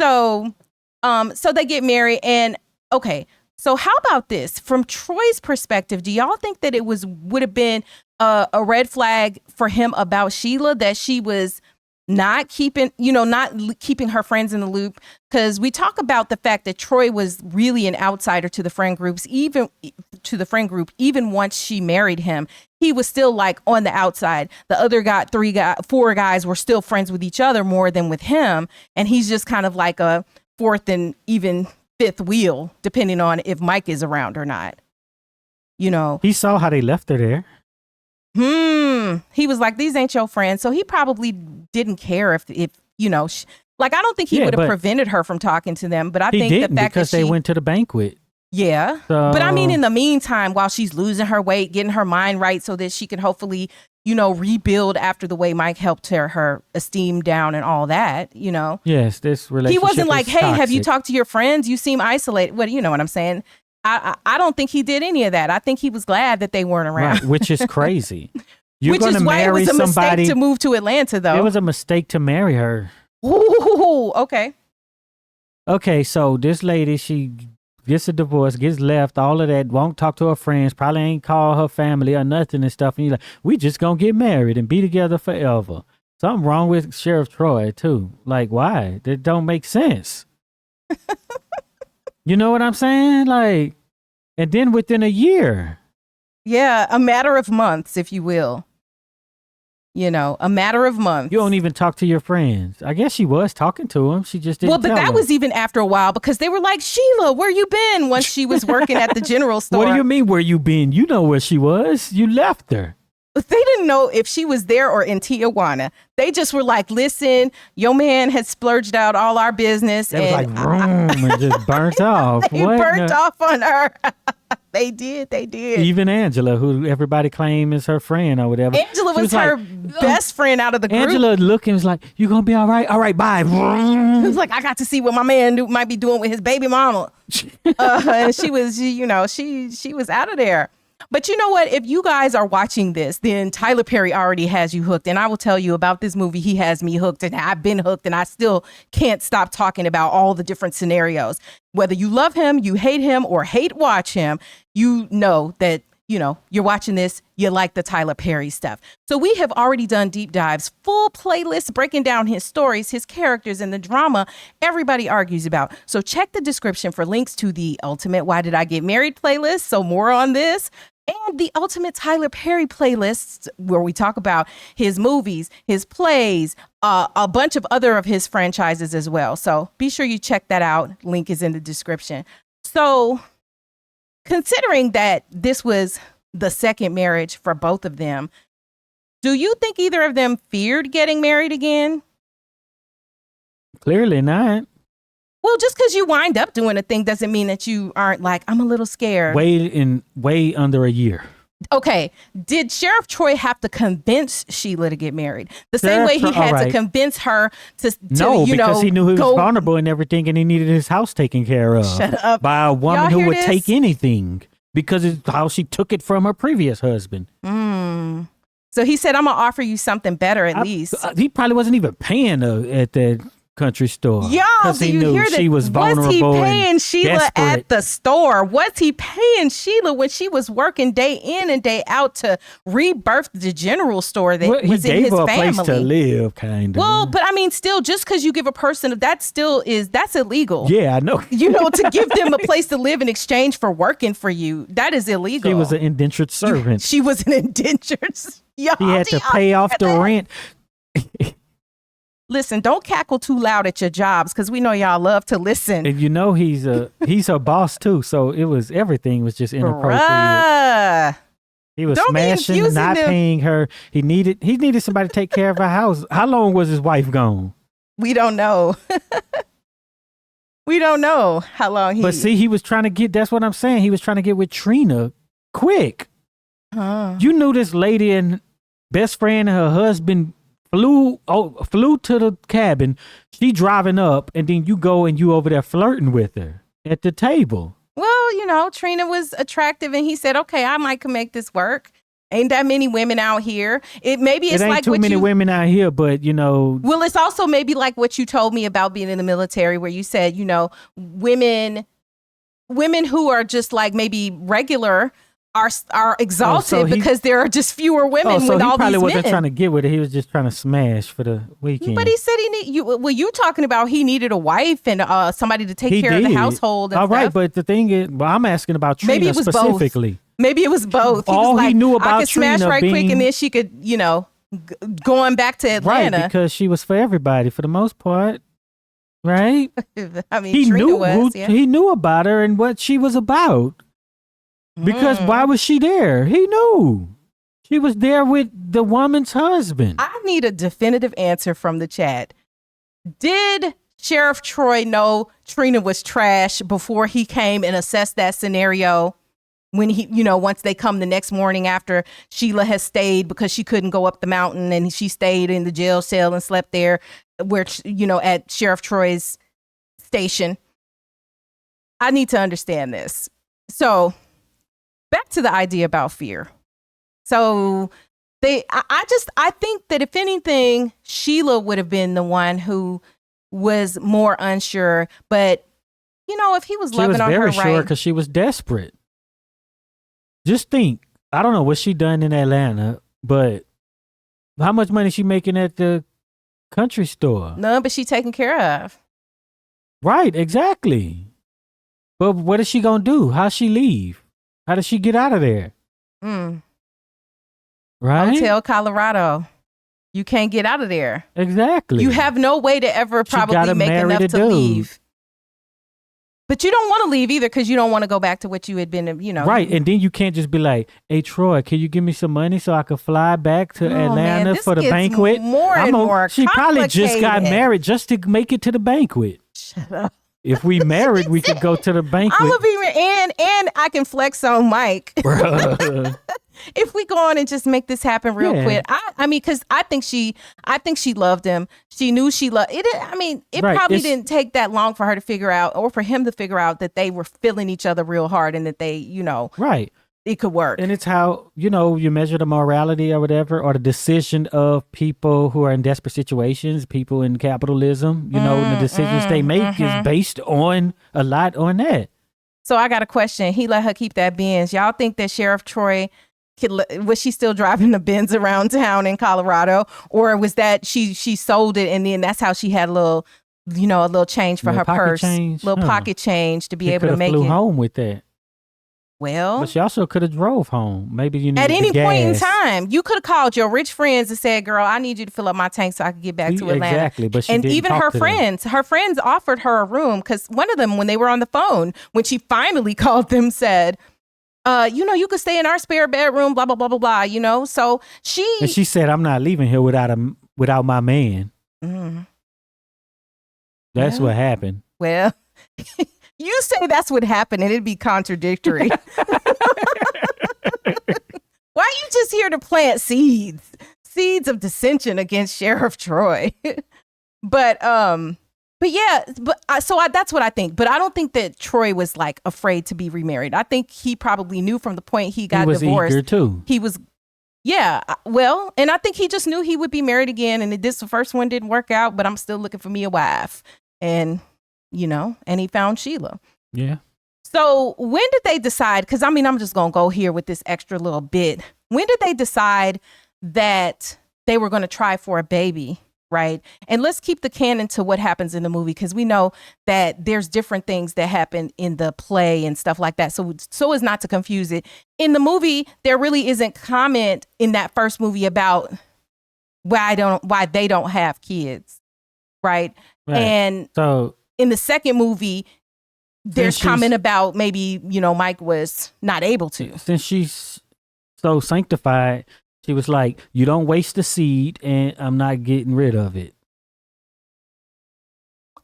So they get married and okay. So how about this? From Troy's perspective, do y'all think that it would have been a red flag for him about Sheila that she was not keeping her friends in the loop? Because we talk about the fact that Troy was really an outsider to the friend group, even once she married him. He was still like on the outside. The other four guys were still friends with each other more than with him. And he's just kind of like a fourth and even fifth wheel, depending on if Mike is around or not.
He saw how they left her there.
He was like, these ain't your friends. So he probably didn't care if I don't think he would have prevented her from talking to them. But I think the fact
because they went to the banquet.
Yeah. But I mean, in the meantime, while she's losing her weight, getting her mind right so that she can hopefully, rebuild after the way Mike helped her esteem down and all that,
Yes, this relationship
he wasn't like, hey,
toxic.
have you talked to your friends? You seem isolated. What, you know what I'm saying? I don't think he did any of that. I think he was glad that they weren't around.
Right, which is crazy.
Which is why it was a mistake to move to Atlanta, though.
It was a mistake to marry her.
Ooh, okay.
Okay, so this lady, she gets a divorce, gets left, all of that, won't talk to her friends, probably ain't call her family or nothing and stuff. And you're like, we just gonna get married and be together forever. Something wrong with Sheriff Troy, too. Like, why? That don't make sense. You know what I'm saying? Like, and then within a year.
Yeah, a matter of months, if you will. A matter of months.
You don't even talk to your friends. I guess she was talking to them. She just didn't
Well, but
tell
that
them.
was even after a while because they were like, Sheila, where you been? Once she was working at the general store.
What do you mean, where you been? You know where she was. You left her.
They didn't know if she was there or in Tijuana. They just were like, listen, your man had splurged out all our business.
It was like, vroom, and just burnt off.
They burnt off on her. They did.
Even Angela, who everybody claims is her friend or whatever.
Angela was her best friend out of the group.
Angela looking was like, you gonna be all right? All right, bye.
It was like, I got to see what my man might be doing with his baby mama. And she was, she was out of there. But you know what? If you guys are watching this, then Tyler Perry already has you hooked. And I will tell you about this movie. He has me hooked and I've been hooked and I still can't stop talking about all the different scenarios. Whether you love him, you hate him, or hate watch him, you know that, you're watching this, you like the Tyler Perry stuff. So we have already done deep dives, full playlists breaking down his stories, his characters, and the drama everybody argues about. So check the description for links to the Ultimate Why Did I Get Married playlist. So more on this. And the Ultimate Tyler Perry playlists, where we talk about his movies, his plays, a bunch of other of his franchises as well. So be sure you check that out. Link is in the description. So considering that this was the second marriage for both of them, do you think either of them feared getting married again?
Clearly not.
Well, just because you wind up doing a thing doesn't mean that you aren't like, I'm a little scared.
Way under a year.
Okay, did Sheriff Troy have to convince Sheila to get married? The same way he had to convince her to
because he knew he was vulnerable and everything, and he needed his house taken care of.
Shut up.
By a woman who would take anything, because it's how she took it from her previous husband.
So he said, I'm going to offer you something better at least.
He probably wasn't even paying her at the country store.
Y'all, do you hear that?
She was vulnerable.
Was he paying Sheila
desperate.
at the store? Was he paying Sheila when she was working day in and day out to rebirth the general store that was in his family? He gave her a place
to live, kind of.
Well, but I mean, still, just because you give a person, that's illegal.
Yeah, I know.
To give them a place to live in exchange for working for you, that is illegal.
She was an indentured servant.
She was an indentured.
He had to pay off the rent.
Listen, don't cackle too loud at your jobs because we know y'all love to listen.
And he's her boss too, so everything was just inappropriate. He was smashing, not paying her. He needed somebody to take care of her house. How long was his wife gone?
We don't know. We don't know how long
But see, he was trying to get. That's what I'm saying. He was trying to get with Trina quick. You knew this lady and best friend and her husband flew to the cabin. She driving up, and then you go and you over there flirting with her at the table.
Well, Trina was attractive, and he said, "Okay, I might can make this work." Ain't that many women out here? It ain't like
too many women out here, but
Well, it's also maybe like what you told me about being in the military, where you said, women who are just like maybe regular are exalted because there are just fewer women with all these men. So he probably
wasn't trying to get with it. He was just trying to smash for the weekend.
But he said you talking about he needed a wife and somebody to take care of the household and
all
stuff.
Right, but the thing is, I'm asking about Trina
maybe it was
specifically.
Both. Maybe it was both.
He knew about
I could smash
Trina
right quick and then she could, going back to Atlanta.
Right, because she was for everybody for the most part. Right?
I mean, he
knew about her and what she was about. Because why was she there? He knew. She was there with the woman's husband.
I need a definitive answer from the chat. Did Sheriff Troy know Trina was trash before he came and assessed that scenario? When he, once they come the next morning after Sheila has stayed because she couldn't go up the mountain and she stayed in the jail cell and slept there where, at Sheriff Troy's station. I need to understand this. So back to the idea about fear. So I think that if anything, Sheila would have been the one who was more unsure. But, if he was loving on her right.
She was very sure because she was desperate. Just think, I don't know what she done in Atlanta, but how much money she making at the country store?
None, but she taken care of.
Right, exactly. But what is she going to do? How she leave? How does she get out of there? Right?
Hotel Colorado. You can't get out of there.
Exactly.
You have no way to ever probably make enough to leave. But you don't want to leave either because you don't want to go back to what you had been,
Right. And then you can't just be like, hey, Troy, can you give me some money so I can fly back to Atlanta for the banquet?
More
she probably just got married just to make it to the banquet.
Shut up.
If we married, we could go to the banquet.
I'm gonna be and I can flex on Mike. If we go on and just make this happen real quick, I mean, because I think she loved him. She knew she loved it. I mean, it probably didn't take that long for her to figure out, or for him to figure out that they were feeling each other real hard and that they, it could work.
And it's how, you measure the morality or whatever, or the decision of people who are in desperate situations, people in capitalism, the decisions they make is based on a lot on that.
So I got a question. He let her keep that Benz. Y'all think that Sheriff Troy, was she still driving the Benz around town in Colorado? Or was that she sold it and then that's how she had a little change for her purse, pocket change to be able to make it.
Flew home with that.
Well,
but she also could have drove home. Maybe
at any point in time, you could have called your rich friends and said, "Girl, I need you to fill up my tank so I can get back to Atlanta."
Exactly, but she didn't
even
talk
her
to
friends offered her a room because one of them, when they were on the phone, when she finally called them, said, you could stay in our spare bedroom, blah blah blah blah blah. So she
said, "I'm not leaving here without my man." That's what happened.
Well, you say that's what happened and it'd be contradictory. Why are you just here to plant seeds of dissension against Sheriff Troy? But yeah, that's what I think. But I don't think that Troy was like afraid to be remarried. I think he probably knew from the point he got divorced.
Eager too.
He was, yeah. Well, and I think he just knew he would be married again. And the first one didn't work out, but I'm still looking for me a wife. And and he found Sheila.
Yeah.
So when did they decide? Because I mean, I'm just gonna go here with this extra little bit. When did they decide that they were going to try for a baby? Right. And let's keep the canon to what happens in the movie, because we know that there's different things that happen in the play and stuff like that. So as not to confuse it. In the movie, there really isn't comment in that first movie about why they don't have kids. Right. And
so
in the second movie, there's comment about maybe, Mike was not able to.
Since she's so sanctified, she was like, you don't waste the seed and I'm not getting rid of it.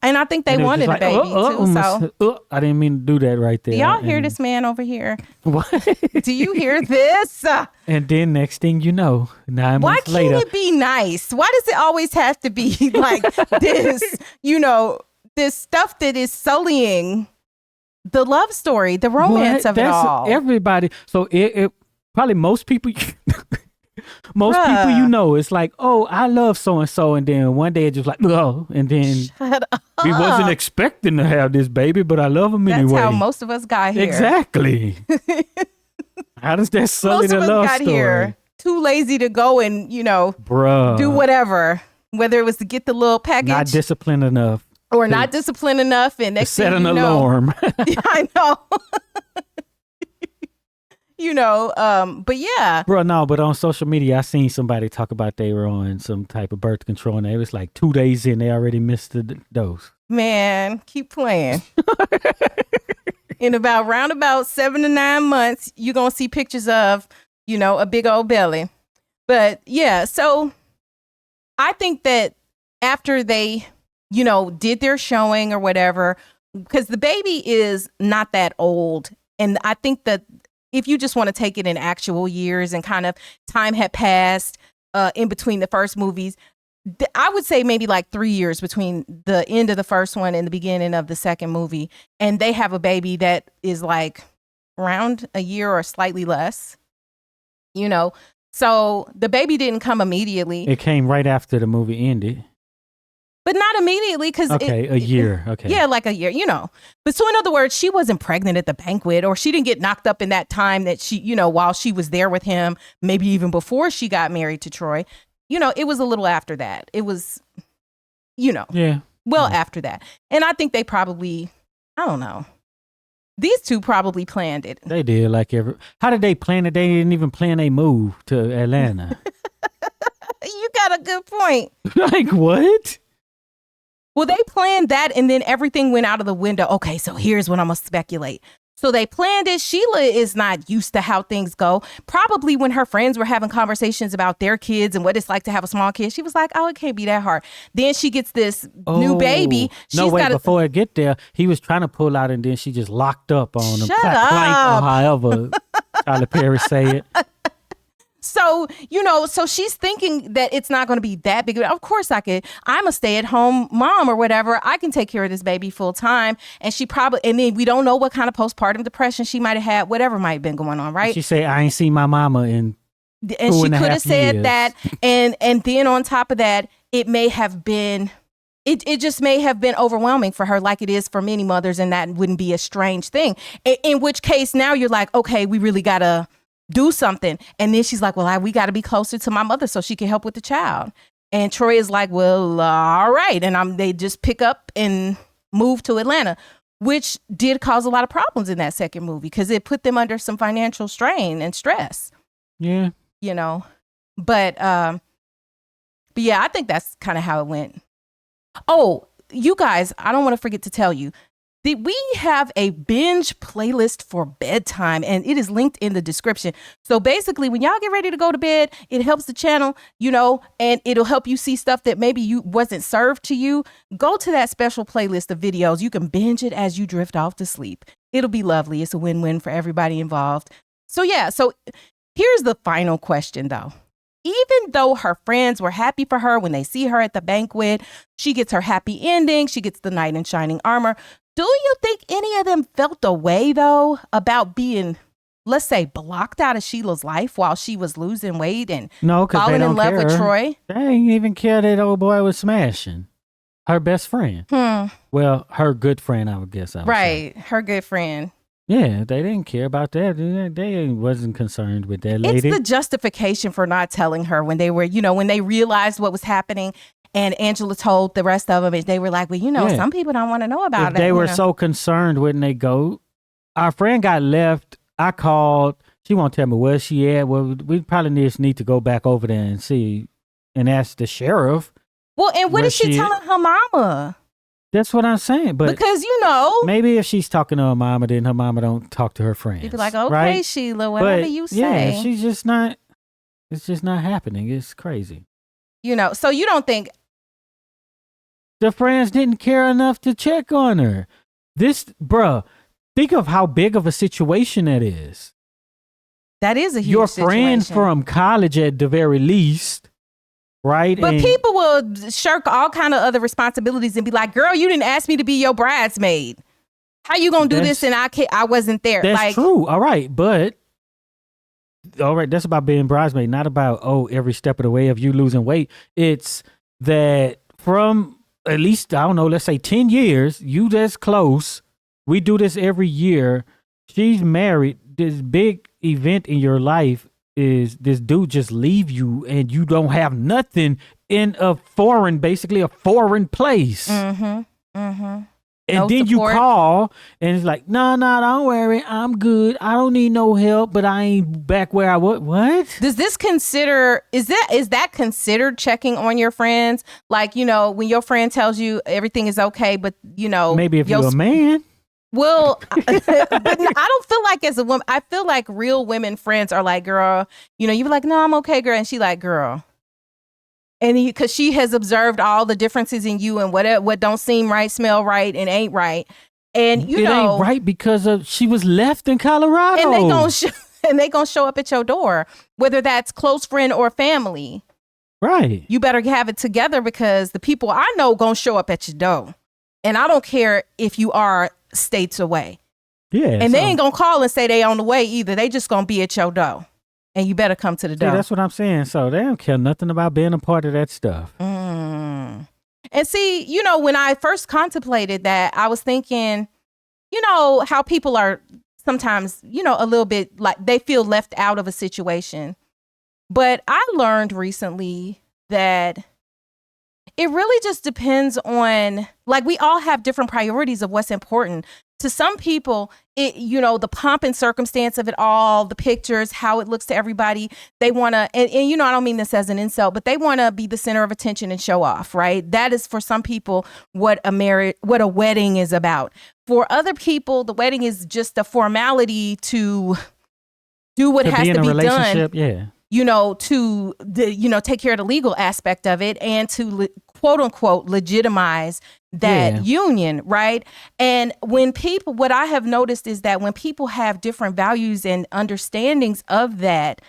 And I think they wanted a baby too.
I didn't mean to do that right there.
Do y'all hear this man over here?
What?
Do you hear this?
And then next thing you know, 9 months later.
Why can't it be nice? Why does it always have to be like this, this stuff that is sullying the love story, the romance of it all?
Everybody. So it probably most people, people it's like, oh, I love so-and-so. And then one day it's just like, oh, and then
Shut up.
We wasn't expecting to have this baby, but I love him anyway.
That's how most of us got here.
Exactly. How does that sully the love story? Most of us got here
too lazy to go and, do whatever, whether it was to get the little package.
Not disciplined enough.
Or not disciplined enough. And next
set an alarm.
I know. But yeah.
Bro, no, but on social media, I seen somebody talk about they were on some type of birth control and it was like 2 days in, they already missed the dose.
Man, keep playing. In round about 7 to 9 months, you're going to see pictures of, a big old belly. But yeah, so I think that after they, did their showing or whatever, because the baby is not that old. And I think that if you just want to take it in actual years and kind of time had passed in between the first movies, I would say maybe like 3 years between the end of the first one and the beginning of the second movie. And they have a baby that is like around a year or slightly less, So the baby didn't come immediately.
It came right after the movie ended.
But not immediately because
a year. Okay.
Yeah, like a year, But so in other words, she wasn't pregnant at the banquet, or she didn't get knocked up in that time that she, while she was there with him, maybe even before she got married to Troy. It was a little after that. It was, after that. And I think they probably, I don't know. These two probably planned it.
They did how did they plan it? They didn't even plan a move to Atlanta.
You got a good point.
Like what?
Well, they planned that and then everything went out of the window. Okay, so here's what I'm going to speculate. So they planned it. Sheila is not used to how things go. Probably when her friends were having conversations about their kids and what it's like to have a small kid, she was like, oh, it can't be that hard. Then she gets this new baby.
Before I get there, he was trying to pull out and then she just locked up on him.
Shut up.
Or however Tyler Perry say it.
So, so she's thinking that it's not going to be that big. Of course I'm a stay-at-home mom or whatever. I can take care of this baby full time. And then we don't know what kind of postpartum depression she might have had, whatever might have been going on, right?
She said, I ain't seen my mama in
and she could have said
years.
that. And then on top of that, it may have been, it just may have been overwhelming for her like it is for many mothers. And that wouldn't be a strange thing. In which case now you're like, okay, we really got to do something. And then she's like, well, we got to be closer to my mother so she can help with the child. And Troy is like, well, all right. And they just pick up and move to Atlanta, which did cause a lot of problems in that second movie because it put them under some financial strain and stress.
Yeah.
But yeah, I think that's kind of how it went. Oh, you guys, I don't want to forget to tell you, We have a binge playlist for bedtime, and it is linked in the description. So basically, when y'all get ready to go to bed, it helps the channel, and it'll help you see stuff that maybe you wasn't served to you. Go to that special playlist of videos. You can binge it as you drift off to sleep. It'll be lovely. It's a win-win for everybody involved. So here's the final question, though. Even though her friends were happy for her when they see her at the banquet, she gets her happy ending, she gets the knight in shining armor. Do you think any of them felt a way, though, about being, let's say, blocked out of Sheila's life while she was losing weight and falling in love with Troy?
They didn't even care that old boy was smashing her best friend. Well, her good friend, I would guess.
Right, her good friend.
Yeah, they didn't care about that. They wasn't concerned with that lady.
It's the justification for not telling her when they were, when they realized what was happening. And Angela told the rest of them, and they were like, well, some people don't want to know about it.
They were so concerned when they go. Our friend got left. I called. She won't tell me where she at. Well, we probably just need to go back over there and see and ask the sheriff.
Well, and what is she telling her mama?
That's what I'm saying. But
because,
maybe if she's talking to her mama, then her mama don't talk to her friends.
You'd be like, okay,
right?
Sheila, whatever you say.
Yeah, she's just not, it's just not happening. It's crazy.
So you don't think
the friends didn't care enough to check on her. Think of how big of a situation that is.
That is a huge
Your
situation.
friend from college at the very least, right?
But people will shirk all kind of other responsibilities and be like, girl, you didn't ask me to be your bridesmaid. How you going to do this and I wasn't there?
That's true. All right. But, that's about being bridesmaid, not about, every step of the way of you losing weight. It's that from at least, I don't know, let's say 10 years, you this close. We do this every year. She's married. This big event in your life is this dude just leave you and you don't have nothing in basically a foreign place. And then you call and it's like, no, don't worry. I'm good. I don't need no help, but I ain't back where I was. What?
Does this is that considered checking on your friends? Like, when your friend tells you everything is okay, but
maybe if you're a man.
Well, but I don't feel like as a woman, I feel like real women friends are like, girl, you be like, no, I'm okay, girl. And she like, girl. And because she has observed all the differences in you and what don't seem right, smell right, and ain't right. And
it ain't right because she was left in Colorado.
And they gonna show up at your door, whether that's close friend or family.
Right.
You better have it together because the people I know gonna show up at your door. And I don't care if you are states away.
Yeah.
And they ain't gonna call and say they on the way either. They just gonna be at your door. And you better come to the door.
That's what I'm saying. So they don't care nothing about being a part of that stuff.
And see, when I first contemplated that, I was thinking, how people are sometimes, a little bit like they feel left out of a situation. But I learned recently that it really just depends on, like, we all have different priorities of what's important. To some people, the pomp and circumstance of it all, the pictures, how it looks to everybody, they want to, and I don't mean this as an insult, but they want to be the center of attention and show off, right? That is for some people what a wedding is about. For other people, the wedding is just a formality to do what has to be done.
Yeah.
To take care of the legal aspect of it and to quote unquote legitimize that union, right? And what I have noticed is that when people have different values and understandings of that,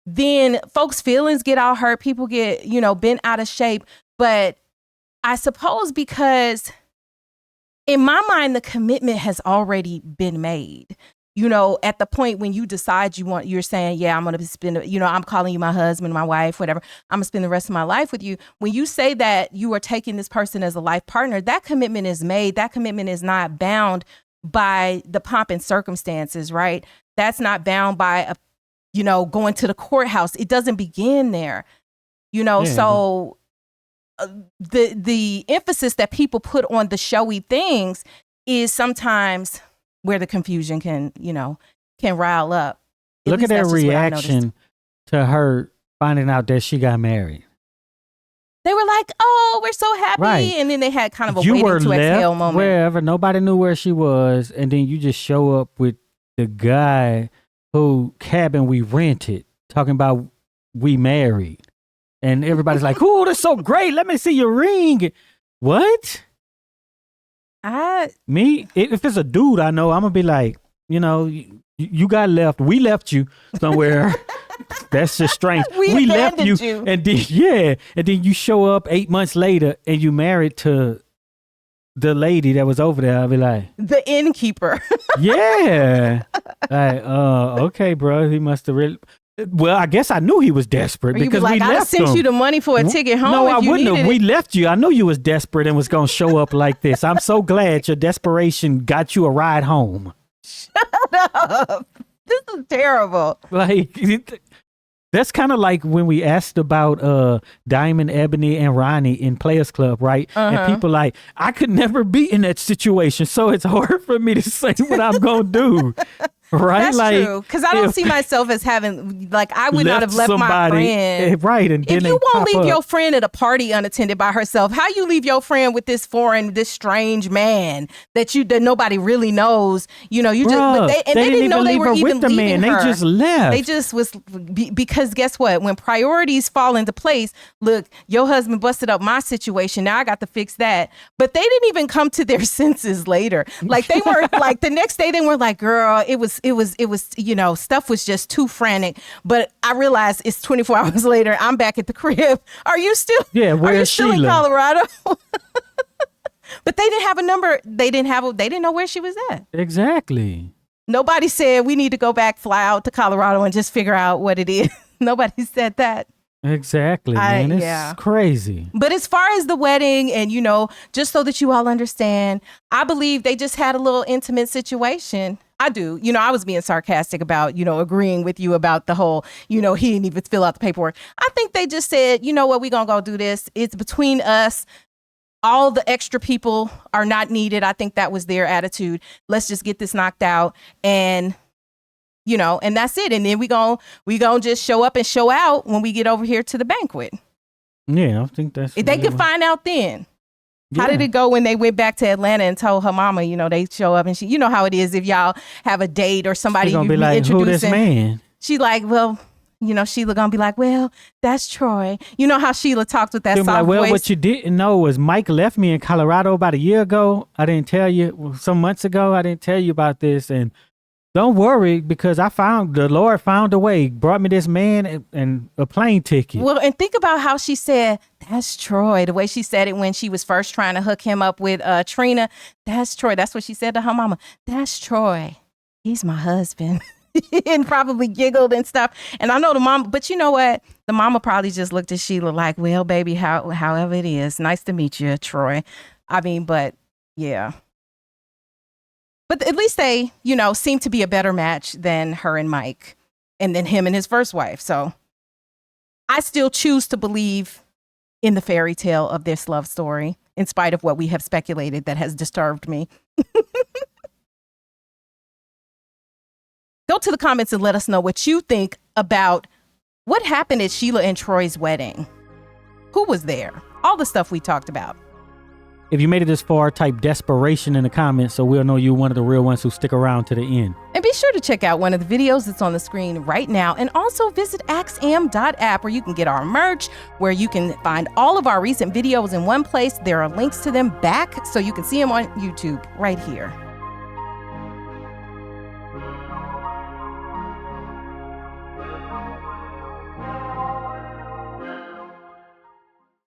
then folks' feelings get all hurt. People get, bent out of shape. But I suppose because in my mind, the commitment has already been made. At the point when you decide you're saying, yeah, I'm going to spend, I'm calling you my husband, my wife, whatever. I'm going to spend the rest of my life with you. When you say that you are taking this person as a life partner, that commitment is made. That commitment is not bound by the pomp and circumstances, right? That's not bound by, going to the courthouse. It doesn't begin there, so the emphasis that people put on the showy things is sometimes where the confusion can rile up.
Look at their reaction to her finding out that she got married.
They were like, "Oh, we're so happy,"
Right.
and then they had kind of a
You
waiting
were
to exhale
left
moment.
wherever, nobody knew where she was, and then you just show up with the guy who cabin we rented, talking about we married, and everybody's like, "Oh, that's so great! Let me see your ring." What? Me? If it's a dude, I know I'm gonna be like, you know, you got left. We left you somewhere. That's just strange.
We
left
abandoned
you, and then you show up 8 months later, and you married to the lady that was over there. I'll be like,
the innkeeper.
yeah, like, okay, bro. He must have really. Well, I guess I knew he was desperate
Or you
because
be like,
we
"I
left
sent
him.
you the money for a ticket home."
No,
if
I
you
wouldn't have.
needed
We
it."
left you. I knew you was desperate and was gonna show up like this. I'm so glad your desperation got you a ride home.
Shut up. This is terrible.
Like, that's kind of like when we asked about Diamond, Ebony, and Ronnie in Players Club, right? And people like, I could never be in that situation, so it's hard for me to say what I'm gonna do. Right?
That's
like,
true. Because I don't see myself as having, like, I would not have left my friend.
Right. And then
if you won't leave your friend at a party unattended by herself, how you leave your friend with this strange man that nobody really knows? You know, you just, but they didn't know they were even
the
leaving
man.
her.
They just left.
They just was, because guess what? When priorities fall into place, look, your husband busted up my situation. Now I got to fix that. But they didn't even come to their senses later. Like, they were like, the next day they were like, girl, it was, you know, stuff was just too frantic. But I realized it's 24 hours later. I'm back at the crib. Are you still?
Yeah, where's
still
Sheila?
in Colorado? But they didn't have a number. They didn't know where she was at.
Exactly.
Nobody said we need to fly out to Colorado and just figure out what it is. Nobody said that.
Exactly, man. It's crazy.
But as far as the wedding and, you know, just so that you all understand, I believe they just had a little intimate situation. I do. You know, I was being sarcastic about, you know, agreeing with you about the whole, you know, he didn't even fill out the paperwork. I think they just said, you know what, we're going to go do this. It's between us. All the extra people are not needed. I think that was their attitude. Let's just get this knocked out. And, you know, and that's it. And then we gonna just show up and show out when we get over here to the banquet.
Yeah, I think that's...
They could find out then. Yeah. How did it go when they went back to Atlanta and told her mama, you know, they show up and she, you know how it is if y'all have a date or somebody
you
be
be like,
introducing.
Who this man?
She like, well, you know, Sheila gonna be like, well, that's Troy. You know how Sheila talks with that soft
like, well,
voice.
what you didn't know was Mike left me in Colorado about a year ago. I didn't tell you. Some months ago, I didn't tell you about this. And don't worry, because the Lord found a way, brought me this man and a plane ticket.
Well, and think about how she said, that's Troy. The way she said it when she was first trying to hook him up with Trina. That's Troy. That's what she said to her mama. That's Troy. He's my husband. And probably giggled and stuff. And I know the mom, but you know what? The mama probably just looked at Sheila like, well, baby, however it is. Nice to meet you, Troy. I mean, but yeah. But at least they, you know, seem to be a better match than her and Mike and then him and his first wife. So I still choose to believe in the fairy tale of this love story, in spite of what we have speculated that has disturbed me. Go to the comments and let us know what you think about what happened at Sheila and Troy's wedding. Who was there? All the stuff we talked about.
If you made it this far, type desperation in the comments so we'll know you're one of the real ones who stick around to the end.
And be sure to check out one of the videos that's on the screen right now. And also visit axiom.app where you can get our merch, where you can find all of our recent videos in one place. There are links to them back so you can see them on YouTube right here.